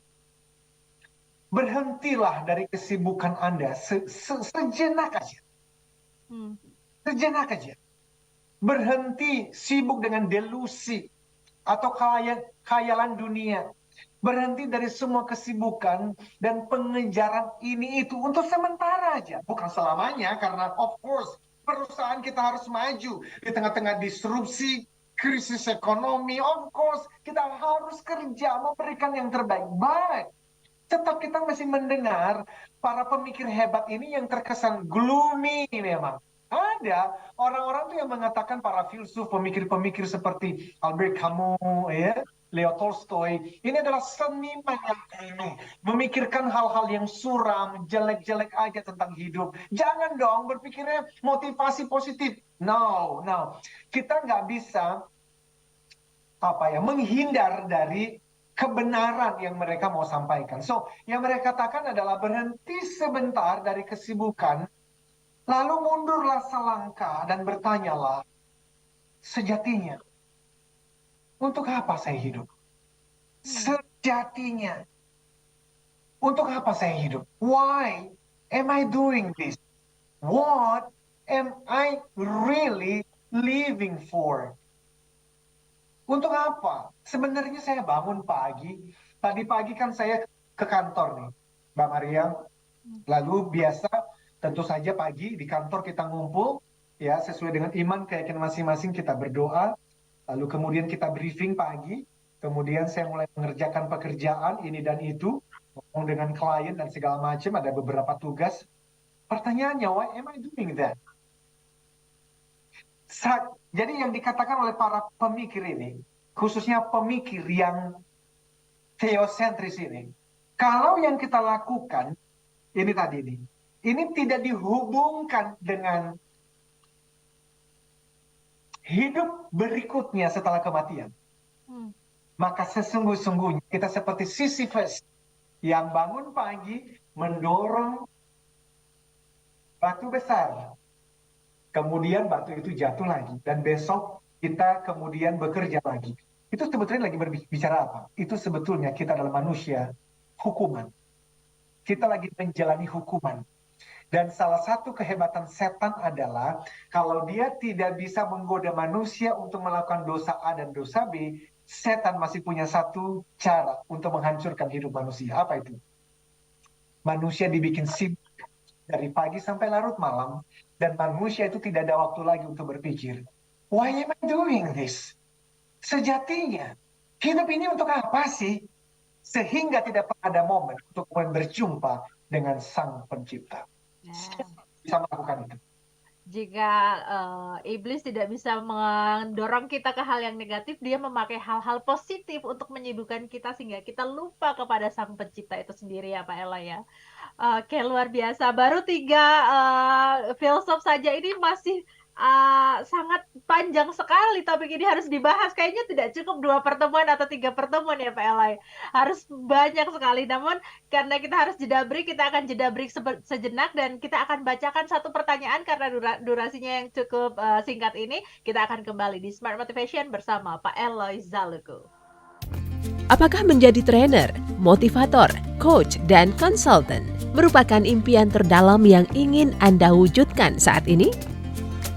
Berhentilah dari kesibukan Anda sejenak aja. Sejenak aja. Berhenti sibuk dengan delusi atau khayalan dunia. Berhenti dari semua kesibukan dan pengejaran ini itu untuk sementara aja. Bukan selamanya, karena of course perusahaan kita harus maju di tengah-tengah disrupsi, krisis ekonomi. Of course kita harus kerja, memberikan yang terbaik. Baik. Tetap kita masih mendengar para pemikir hebat ini yang terkesan gloomy memang. Ada orang-orang tuh yang mengatakan, para filsuf, pemikir-pemikir seperti Albert Camus, ya, Leo Tolstoy, ini adalah seniman yang gloomy, memikirkan hal-hal yang suram, jelek-jelek aja tentang hidup. Jangan dong berpikirnya motivasi positif. No. Kita nggak bisa menghindar dari kebenaran yang mereka mau sampaikan. So, yang mereka katakan adalah berhenti sebentar dari kesibukan, lalu mundurlah selangkah dan bertanyalah, sejatinya, untuk apa saya hidup? Sejatinya, untuk apa saya hidup? Why am I doing this? What am I really living for? Untuk apa? Sebenarnya saya bangun pagi. Tadi pagi kan saya ke kantor nih, Mbak Maria. Lalu biasa, tentu saja pagi di kantor kita ngumpul, ya sesuai dengan iman keyakinan masing-masing, kita berdoa. Lalu kemudian kita briefing pagi. Kemudian saya mulai mengerjakan pekerjaan ini dan itu, ngomong dengan klien dan segala macam. Ada beberapa tugas. Pertanyaannya, why am I doing that? Jadi yang dikatakan oleh para pemikir ini, khususnya pemikir yang teosentris ini, kalau yang kita lakukan ini tadi ini tidak dihubungkan dengan hidup berikutnya setelah kematian, maka sesungguh-sungguhnya kita seperti Sisyphus yang bangun pagi mendorong batu besar. Kemudian batu itu jatuh lagi, dan besok kita kemudian bekerja lagi. Itu sebetulnya lagi berbicara apa? Itu sebetulnya kita adalah manusia hukuman. Kita lagi menjalani hukuman. Dan salah satu kehebatan setan adalah kalau dia tidak bisa menggoda manusia untuk melakukan dosa A dan dosa B, setan masih punya satu cara untuk menghancurkan hidup manusia. Apa itu? Manusia dibikin sibuk dari pagi sampai larut malam, dan manusia itu tidak ada waktu lagi untuk berpikir, why am I doing this? Sejatinya, hidup ini untuk apa sih? Sehingga tidak pernah ada momen untuk berjumpa dengan Sang Pencipta. Bisa melakukan itu. Jika iblis tidak bisa mendorong kita ke hal yang negatif, dia memakai hal-hal positif untuk menyibukkan kita sehingga kita lupa kepada Sang Pencipta itu sendiri ya Pak Ella ya. Oke, luar biasa. Baru 3 filsuf saja ini masih sangat panjang sekali topik ini harus dibahas. Kayaknya tidak cukup 2 pertemuan atau 3 pertemuan ya Pak Eloy. Harus banyak sekali. Namun karena kita harus jeda break, kita akan jeda break sejenak dan kita akan bacakan satu pertanyaan karena durasinya yang cukup singkat ini. Kita akan kembali di Smart Motivation bersama Pak Eloy Zaluku. Apakah menjadi trainer, motivator, coach, dan konsultan merupakan impian terdalam yang ingin Anda wujudkan saat ini?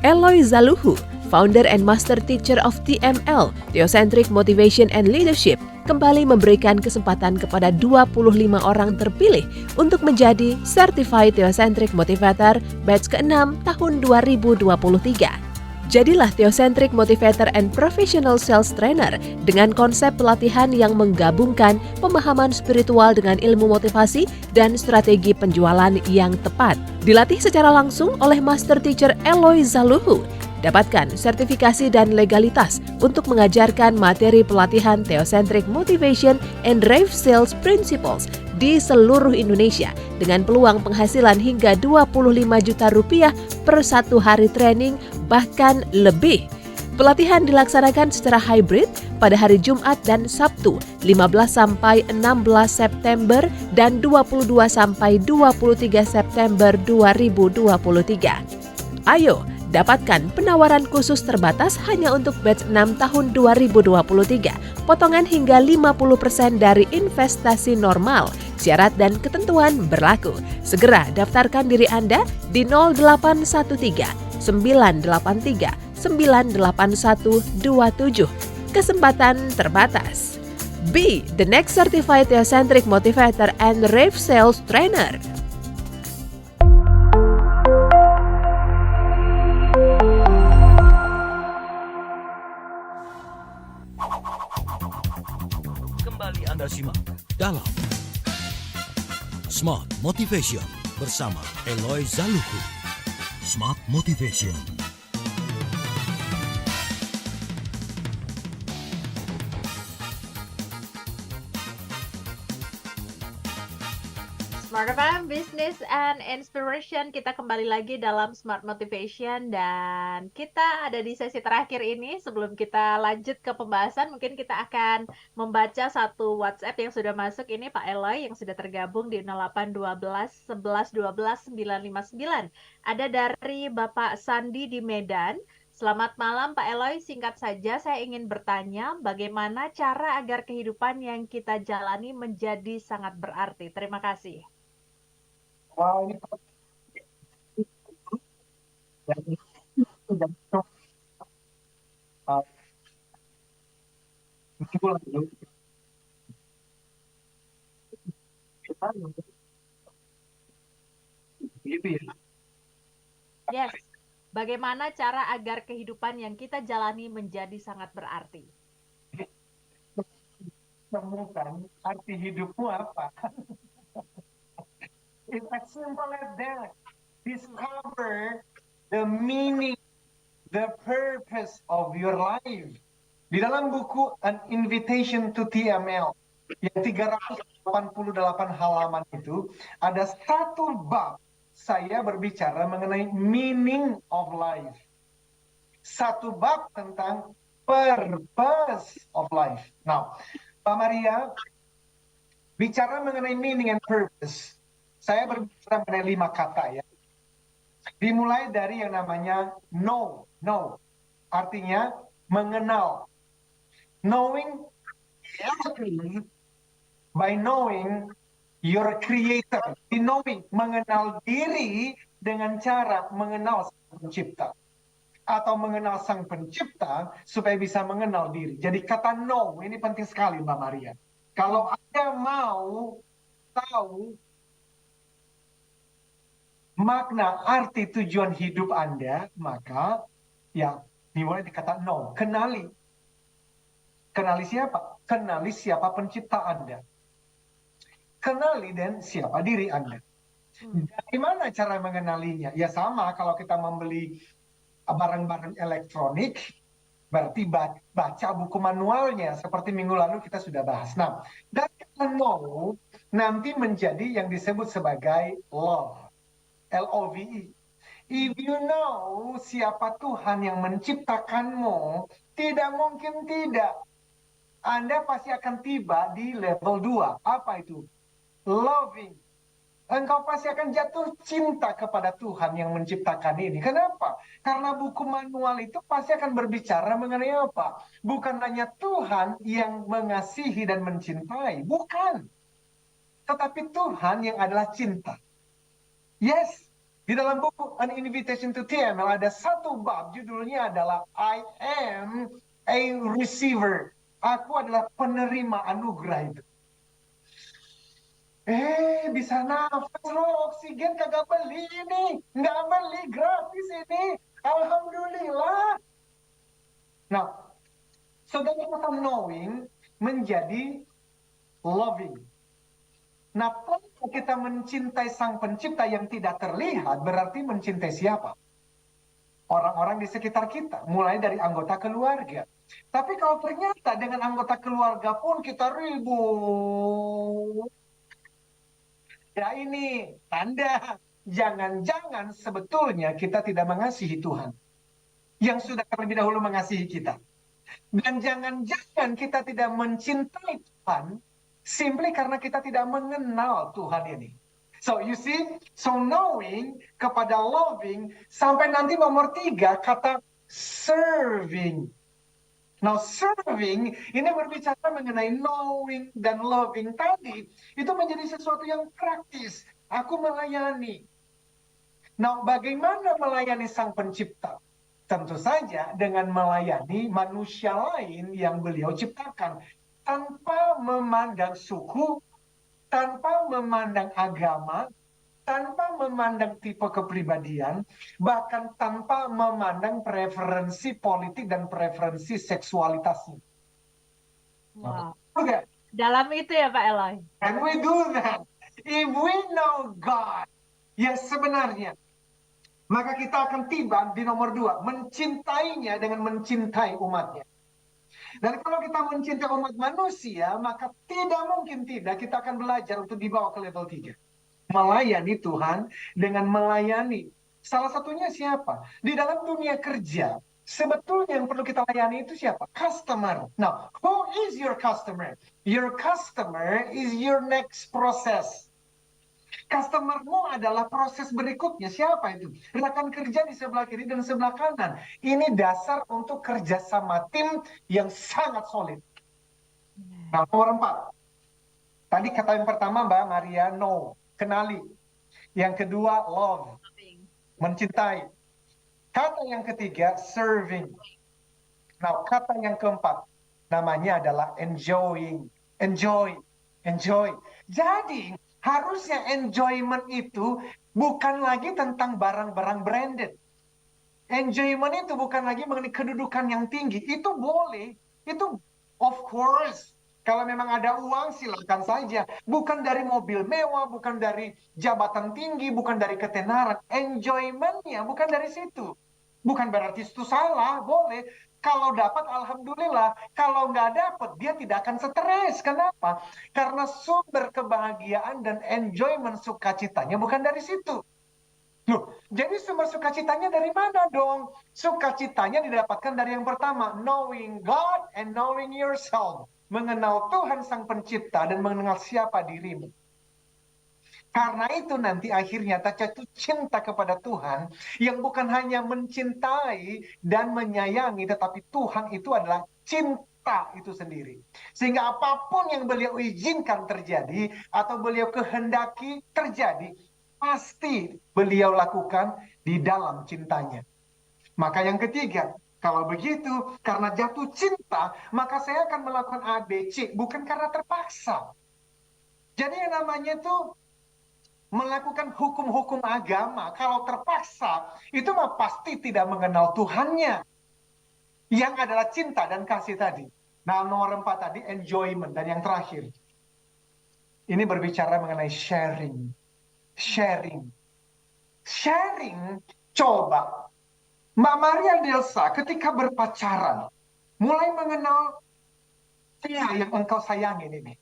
Eloy Zaluhu, founder and master teacher of TML, Theocentric Motivation and Leadership, kembali memberikan kesempatan kepada 25 orang terpilih untuk menjadi Certified Theocentric Motivator batch ke-6 tahun 2023. Jadilah Theocentric Motivator and Professional Sales Trainer dengan konsep pelatihan yang menggabungkan pemahaman spiritual dengan ilmu motivasi dan strategi penjualan yang tepat. Dilatih secara langsung oleh Master Teacher Eloy Zaluhu. Dapatkan sertifikasi dan legalitas untuk mengajarkan materi pelatihan Theocentric Motivation and Rave Sales Principles di seluruh Indonesia dengan peluang penghasilan hingga 25 juta rupiah per satu hari training bahkan lebih. Pelatihan dilaksanakan secara hybrid pada hari Jumat dan Sabtu 15 sampai 16 September dan 22 sampai 23 September 2023. Ayo dapatkan penawaran khusus terbatas hanya untuk batch 6 tahun 2023. Potongan hingga 50% dari investasi normal. Syarat dan ketentuan berlaku. Segera daftarkan diri Anda di 0813 983 98127. Kesempatan terbatas. Be the next certified Theocentric Motivator and Rave Sales Trainer. Kembali Anda simak dalam Smart Motivation bersama Eloy Zaluku. Smart Motivation. Smart FM, Business and Inspiration. Kita kembali lagi dalam Smart Motivation dan kita ada di sesi terakhir ini. Sebelum kita lanjut ke pembahasan, mungkin kita akan membaca satu WhatsApp yang sudah masuk ini Pak Eloy yang sudah tergabung di 0812 11 12 959. Ada dari Bapak Sandi di Medan. Selamat malam Pak Eloy, singkat saja saya ingin bertanya bagaimana cara agar kehidupan yang kita jalani menjadi sangat berarti. Terima kasih. Wow, ini gitu ya. Yes. Bagaimana cara agar kehidupan yang kita jalani menjadi sangat berarti? Temukan arti hidupmu apa. It's as simple as that. Discover the meaning, the purpose of your life. Di dalam buku An Invitation to TML yang 388 halaman itu ada satu bab saya berbicara mengenai meaning of life. Satu bab tentang purpose of life. Nah, Pak Maria, bicara mengenai meaning and purpose, saya berbicara mengenai 5 kata ya. Dimulai dari yang namanya know. Artinya mengenal. Knowing, by knowing your creator. Knowing, mengenal diri dengan cara mengenal sang pencipta. Atau mengenal sang pencipta supaya bisa mengenal diri. Jadi kata know, ini penting sekali Mbak Maria. Kalau Anda mau tahu makna arti tujuan hidup Anda, maka ya dimulai di kata know, kenali. Kenali siapa? Kenali siapa pencipta Anda. Kenali dan siapa diri Anda. Dari mana cara mengenalinya? Ya sama kalau kita membeli barang-barang elektronik, berarti baca buku manualnya, seperti minggu lalu kita sudah bahas. Nah, dari kata know nanti menjadi yang disebut sebagai love. LOVE. If you know siapa Tuhan yang menciptakanmu, tidak mungkin tidak. Anda pasti akan tiba di level 2. Apa itu? Loving. Engkau pasti akan jatuh cinta kepada Tuhan yang menciptakan ini. Kenapa? Karena buku manual itu pasti akan berbicara mengenai apa? Bukan hanya Tuhan yang mengasihi dan mencintai. Bukan. Tetapi Tuhan yang adalah cinta. Yes. Di dalam buku An Invitation to TML ada satu bab judulnya adalah I am a receiver. Aku adalah penerima anugerah itu. Bisa nafas loh, oksigen kagak beli ini. Nggak beli, gratis ini. Alhamdulillah. Nah, saudara kata knowing menjadi loving. Nah, kalau kita mencintai sang pencipta yang tidak terlihat, berarti mencintai siapa? Orang-orang di sekitar kita, mulai dari anggota keluarga. Tapi kalau ternyata dengan anggota keluarga pun kita ribut, ya ini tanda jangan-jangan sebetulnya kita tidak mengasihi Tuhan yang sudah terlebih dahulu mengasihi kita. Dan jangan-jangan kita tidak mencintai Tuhan simply karena kita tidak mengenal Tuhan ini. So you see, so knowing kepada loving sampai nanti nomor 3 kata serving. Now serving ini berbicara mengenai knowing dan loving tadi. Itu menjadi sesuatu yang praktis. Aku melayani. Nah bagaimana melayani sang pencipta? Tentu saja dengan melayani manusia lain yang beliau ciptakan. Tanpa memandang suku, tanpa memandang agama, tanpa memandang tipe kepribadian, bahkan tanpa memandang preferensi politik dan preferensi seksualitasnya. Wow. Okay. Dalam itu ya Pak Eloy. And we do that. If we know God, ya sebenarnya, maka kita akan tiba di nomor 2, mencintainya dengan mencintai umatnya. Dan kalau kita mencintai umat manusia, maka tidak mungkin tidak kita akan belajar untuk dibawa ke level 3. Melayani Tuhan dengan melayani. Salah satunya siapa? Di dalam dunia kerja, sebetulnya yang perlu kita layani itu siapa? Customer. Now, who is your customer? Your customer is your next process. Customermu adalah proses berikutnya. Siapa itu? Rekan kerja di sebelah kiri dan sebelah kanan. Ini dasar untuk kerjasama tim yang sangat solid. Nah, nomor 4. Tadi kata yang pertama Mbak Maria, know, kenali. Yang kedua, love, mencintai. Kata yang ketiga, serving. Nah, kata yang keempat, namanya adalah enjoying. Enjoy. Jadi, harusnya enjoyment itu bukan lagi tentang barang-barang branded. Enjoyment itu bukan lagi mengenai kedudukan yang tinggi. Itu boleh. Itu of course. Kalau memang ada uang silakan saja. Bukan dari mobil mewah, bukan dari jabatan tinggi, bukan dari ketenaran. Enjoyment-nya bukan dari situ. Bukan berarti itu salah, boleh. Kalau dapat alhamdulillah, kalau nggak dapat dia tidak akan stres. Kenapa? Karena sumber kebahagiaan dan enjoyment sukacitanya bukan dari situ. Loh, jadi sumber sukacitanya dari mana dong? Sukacitanya didapatkan dari yang pertama, knowing God and knowing yourself. Mengenal Tuhan Sang Pencipta dan mengenal siapa dirimu. Karena itu nanti akhirnya tak jatuh cinta kepada Tuhan yang bukan hanya mencintai dan menyayangi, tetapi Tuhan itu adalah cinta itu sendiri. Sehingga apapun yang beliau izinkan terjadi atau beliau kehendaki terjadi, pasti beliau lakukan di dalam cintanya. Maka yang ketiga, kalau begitu, karena jatuh cinta, maka saya akan melakukan A, B, C, bukan karena terpaksa. Jadi yang namanya itu melakukan hukum-hukum agama, kalau terpaksa, itu mah pasti tidak mengenal Tuhannya. Yang adalah cinta dan kasih tadi. Nah, nomor 4 tadi, enjoyment. Dan yang terakhir, ini berbicara mengenai sharing. Sharing, coba. Mbak Maria Delsa ketika berpacaran, mulai mengenal pria yang engkau sayangin ini.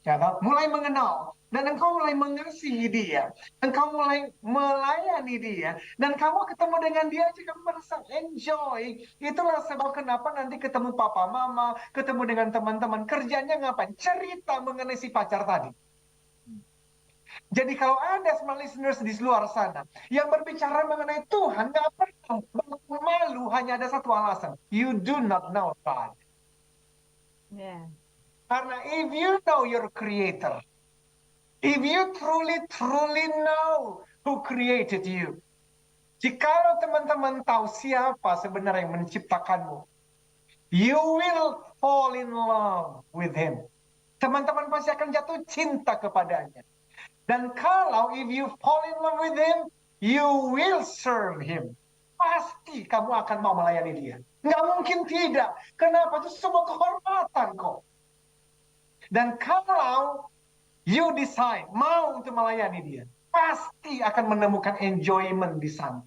ya kan? Mulai mengenal, dan engkau mulai mengasihi dia, engkau mulai melayani dia, dan kamu ketemu dengan dia aja kamu merasa enjoy. Itulah sebab kenapa nanti ketemu papa mama, ketemu dengan teman-teman, kerjanya ngapain? Cerita mengenai si pacar tadi. Jadi kalau ada small listeners di luar sana yang berbicara mengenai Tuhan, nggak perlu malu, hanya ada satu alasan. You do not know God. Yeah. Karena if you know your creator, if you truly know who created you, jikalau teman-teman tahu siapa sebenarnya yang menciptakanmu, you will fall in love with him. Teman-teman pasti akan jatuh cinta kepadanya. Dan kalau if you fall in love with him, you will serve him. Pasti kamu akan mau melayani dia. Nggak mungkin tidak. Kenapa? Itu sebuah kehormatan kok. Dan kalau you decide mau untuk melayani dia, pasti akan menemukan enjoyment di sana.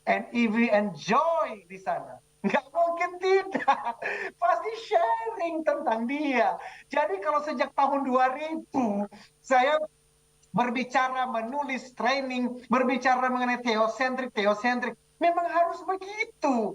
And if you enjoy di sana, nggak mungkin tidak. Pasti sharing tentang dia. Jadi kalau sejak tahun 2000, saya berbicara, menulis, training, berbicara mengenai teosentrik, memang harus begitu.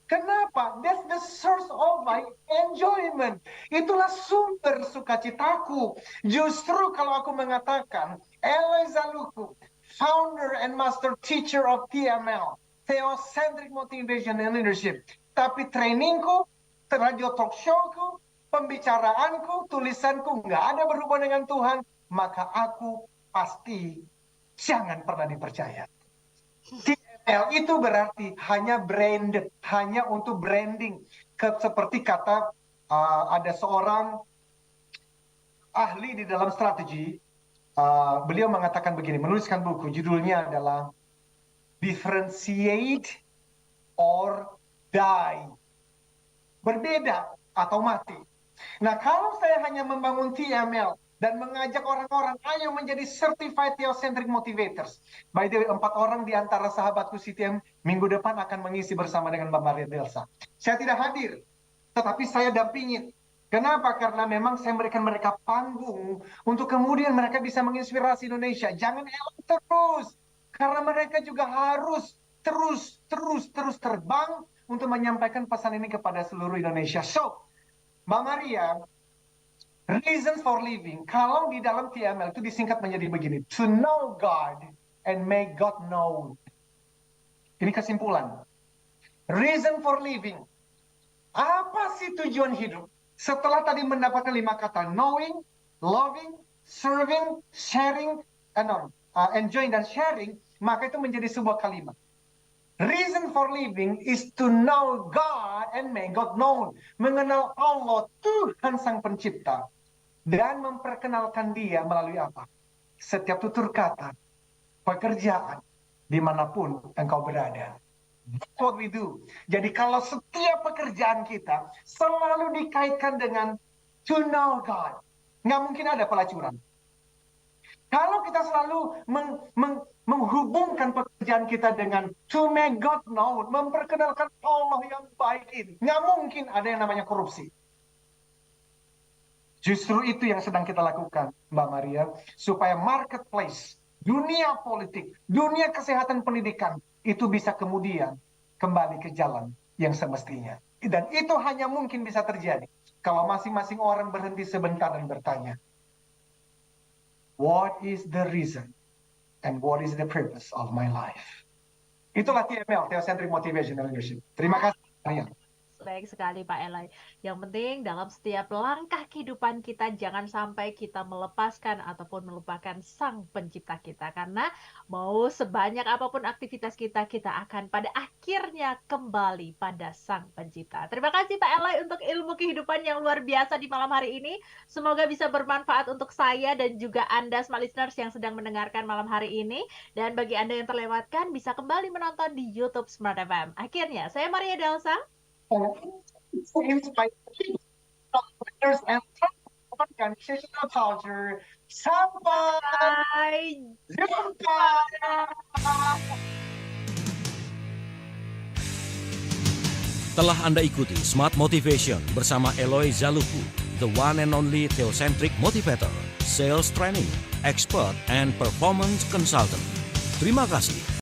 Kenapa? That's the source of my enjoyment. Itulah sumber sukacitaku. Justru kalau aku mengatakan, Eloy Zaluku, founder and master teacher of TML, Theocentric Motivation and Leadership. Tapi trainingku, radio talk showku, pembicaraanku, tulisanku, nggak ada berhubungan dengan Tuhan, maka aku pasti jangan pernah dipercaya. TML itu berarti hanya branded, hanya untuk branding. Seperti kata ada seorang ahli di dalam strategi, beliau mengatakan begini, menuliskan buku, judulnya adalah Differentiate or Die. Berbeda atau mati. Nah, kalau saya hanya membangun TML dan mengajak orang-orang, ayo menjadi certified theocentric motivators. By the way, 4 orang di antara sahabatku CTM minggu depan akan mengisi bersama dengan Mbak Maria Delsa. Saya tidak hadir, tetapi saya dampingin. Kenapa? Karena memang saya memberikan mereka panggung untuk kemudian mereka bisa menginspirasi Indonesia. Jangan elak terus, karena mereka juga harus terus terbang untuk menyampaikan pesan ini kepada seluruh Indonesia. So, Mbak Maria, reason for living, kalau di dalam TML itu disingkat menjadi begini, to know God and make God known. Ini kesimpulan. Reason for living. Apa sih tujuan hidup? Setelah tadi mendapatkan 5 kata, knowing, loving, serving, sharing, enjoying dan sharing, maka itu menjadi sebuah kalimat. Reason for living is to know God and make God known. Mengenal Allah, Tuhan Sang Pencipta. Dan memperkenalkan dia melalui apa? Setiap tutur kata, pekerjaan, dimanapun engkau berada. That's what we do. Jadi kalau setiap pekerjaan kita selalu dikaitkan dengan to know God. Nggak mungkin ada pelacuran. Kalau kita selalu menghubungkan pekerjaan kita dengan to make God known, memperkenalkan Allah yang baik ini, nggak mungkin ada yang namanya korupsi. Justru itu yang sedang kita lakukan, Mbak Maria, supaya marketplace, dunia politik, dunia kesehatan pendidikan, itu bisa kemudian kembali ke jalan yang semestinya. Dan itu hanya mungkin bisa terjadi kalau masing-masing orang berhenti sebentar dan bertanya, what is the reason and what is the purpose of my life? Itulah TML, Theocentric Motivation and Leadership. Terima kasih, Maria. Baik sekali Pak Eloy. Yang penting dalam setiap langkah kehidupan kita jangan sampai kita melepaskan ataupun melupakan Sang Pencipta kita. Karena mau sebanyak apapun aktivitas kita, kita akan pada akhirnya kembali pada Sang Pencipta. Terima kasih Pak Eloy untuk ilmu kehidupan yang luar biasa di malam hari ini. Semoga bisa bermanfaat untuk saya dan juga Anda smart listeners yang sedang mendengarkan malam hari ini. Dan bagi Anda yang terlewatkan bisa kembali menonton di YouTube Smart FM. Akhirnya, saya Maria Delsa. Organizational culture. Sampai jumpa. Telah Anda ikuti Smart Motivation bersama Eloy Zaluku. the one and only Theocentric Motivator, Sales Training, Expert and Performance Consultant. Terima kasih